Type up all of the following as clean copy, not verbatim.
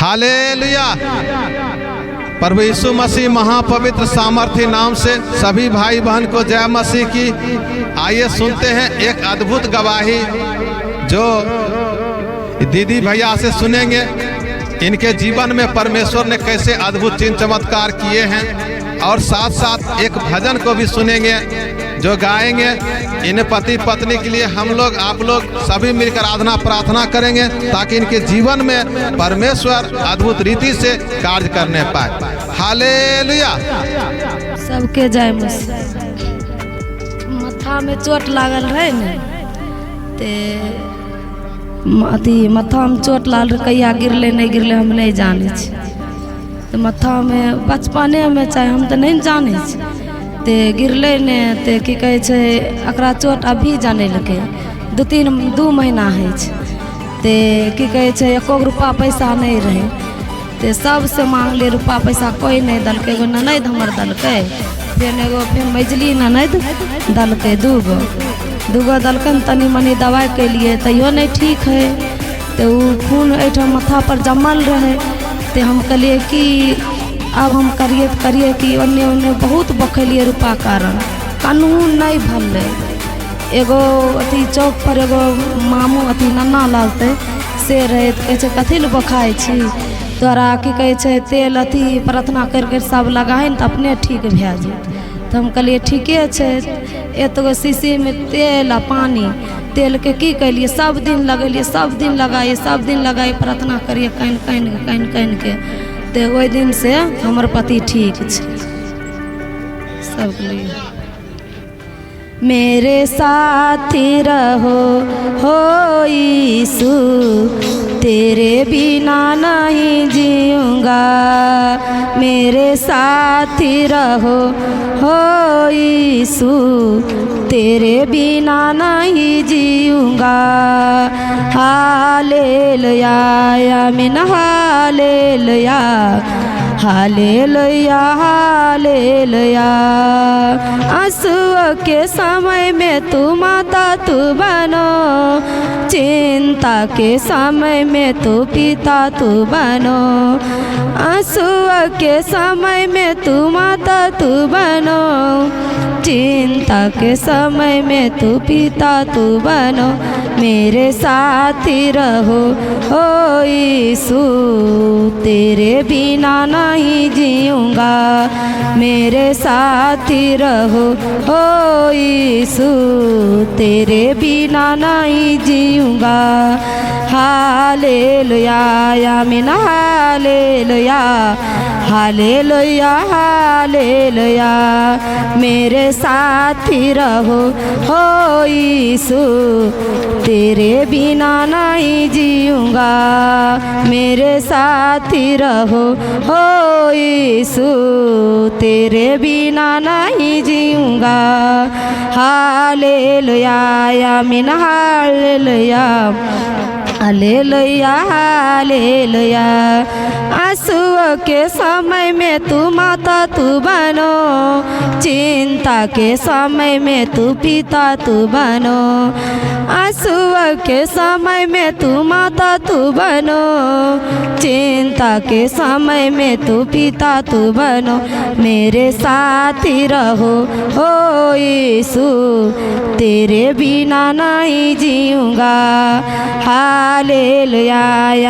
Hallelujah. प्रभु यीशु मसीह महापवित्र सामर्थ्य नाम से सभी भाई बहन को जय मसीह की। आइए सुनते हैं एक अद्भुत गवाही जो दीदी भैया से सुनेंगे। इनके जीवन में परमेश्वर ने कैसे अद्भुत चिन्ह चमत्कार किए हैं, और साथ साथ एक भजन को भी सुनेंगे जो गाएंगे। इन पति पत्नी के लिए हम लोग आप लोग सभी मिलकर आराधना प्रार्थना करेंगे ताकि इनके जीवन में परमेश्वर अद्भुत रीति से कार्य करने पाए। हालेलुया। सबके जय मसीह। माथा में चोट लागल रहे ने, ते अथी माथा में चोट लागल, कहिया गिरले नहीं गिरले हम नहीं जाने छी। तो माथा में बचपने में चाहे हम तो नहीं जाने छी, ते गिरले ने ते की कहे छे एकरा चोट अभी जाने लगे 2 महीना है छे। ते की कहे छे एको रुपा पैसा नहीं रहे, ते सबसे मांग ले रुपा पैसा कोई नहीं दलके। एगो ननद हमर दलके, फिर मझली ननद दलके 2 दलकन। तनी मनी दवाई के लिए तैयो नहीं ठीक है, तो वो खून एठम माथा पर जमल रहे। तो हम कहलिए कि अब हम करिए कि ओन्ने ओन्ने बहुत बखेलिए रुपा कारण कानून नहीं भरले। एगो अथी चौक पर एगो मामू अथी नन्ना लागते से रहे, तो कहे कथी ले बखाए छी तोरा, की कहे छे तेल अथी प्रार्थना करके सब लगाए तो अपने ठीक भे जाए। तो हम कहलिए ठीके छे। एतगो शीशी में तेल आ पानी, तेल के की कैलिए सब दिन लगेलिए, सब दिन लगाइए प्रार्थना करिए कान के। तो ओहि दिन से हमर पति ठीक छे। सबके लिए मेरे साथी रहो हो यीशु, तेरे बिना नहीं जीऊँगा। मेरे साथी रहो हो यीशु, तेरे बिना नहीं जीऊँगा। हालेलुया आमीन हालेलुया हालेलुया हालेलुया। आंसुओं के समय में तू माता तू बनो, चिंता के समय में तू पिता तू बनो। आंसुओं के समय में तू माता तू बनो, चिंता के समय में तू पिता तू बनो। मेरे साथी रहो हो यीशु, तेरे बिना नहीं जीऊँगा। मेरे साथी रहो हो यीशु, तेरे बिना नहीं जीऊँगा। हालेलुया आमीन हालेलुया हालेलुया हालेलुया। मेरे साथी रहो हो यीशु, तेरे बिना नहीं जीऊँगा। मेरे साथी रहो हो यीशु, तेरे बिना नहीं जीऊँगा। हालेलुया आमीन हालेलुया हालेलुया हालेलुया। आंसुओं के समय में तू माता तू बनो, चिंता के समय में तू पिता तू बनो। आंसुओं के समय में तू माता तू बनो, चिंता के समय में तू पिता तू बनो। मेरे साथी रहो हो यीशु, तेरे बिना नहीं जीऊँगा। हालेलुया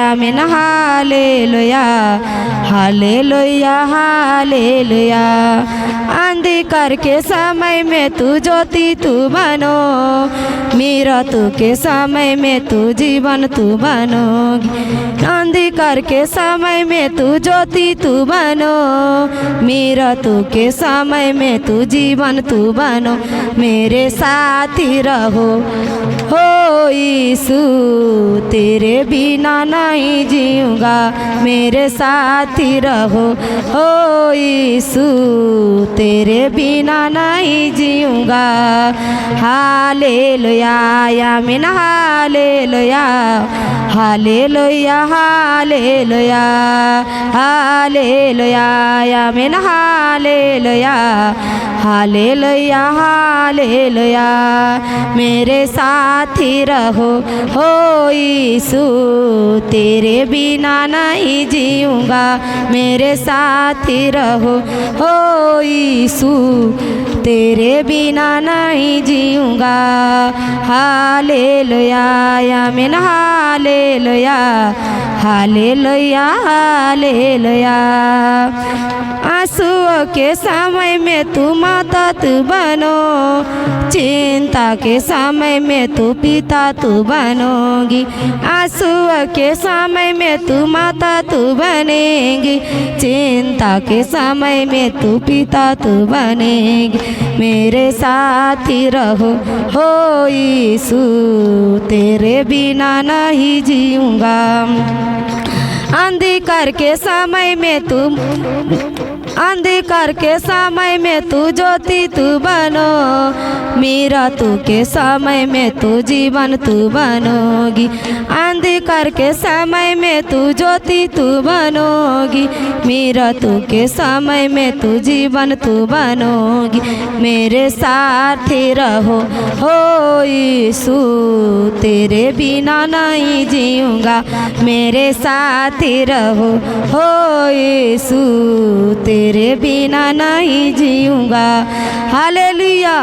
आमीन हालेलुया हालेलुया हालेलुया। अंधकार के समय में तू ज्योति तू बनो, मृत्यु के समय में तू जीवन तू बनो। अंधकार के समय में तू ज्योति तू बनो, मृत्यु के समय में तू जीवन तू बनो। मेरे साथी रहो हो यीशु, तेरे बिना नहीं जीऊँगा। मेरे साथी रहो हो यीशु, तेरे बिना नहीं जीऊँगा। हालेलुया आमीन हालेलुया हालेलुया हालेलुया हालेलुया आमीन हालेलुया हालेलुया हालेलुया। मेरे साथ साथी रहो हो यीशु, तेरे बिना नहीं जीऊँगा, मेरे साथी रहो हो यीशु, तेरे बिना नहीं जीऊँगा। हालेलुया आमीन, हालेलुया हालेलुया हालेलुया। आंसुओं के समय में तू मदद बनो, चिंता के समय में तू पिता तू बनोगी। आंसुओं के समय में तू माता तू बनेगी, चिंता के समय में तू पिता तू बनेगी। मेरे साथी रहो हो यीशु, तेरे बिना नहीं जीऊँगा। अंधकार के समय में तू, अंधकार के समय में तू ज्योति तू बनो, मेरा तू के समय में तू जीवन तू बनोगी। अंधकार के समय में तू ज्योति तू बनोगी, मेरा तू के समय में तू जीवन तू बनोगी। मेरे साथी रहो हो यीशु, तेरे बिना नहीं जीऊँगा, मेरे साथी रहो हो यीशु, तेरे बिना नहीं जीऊँगा। हालेलुया।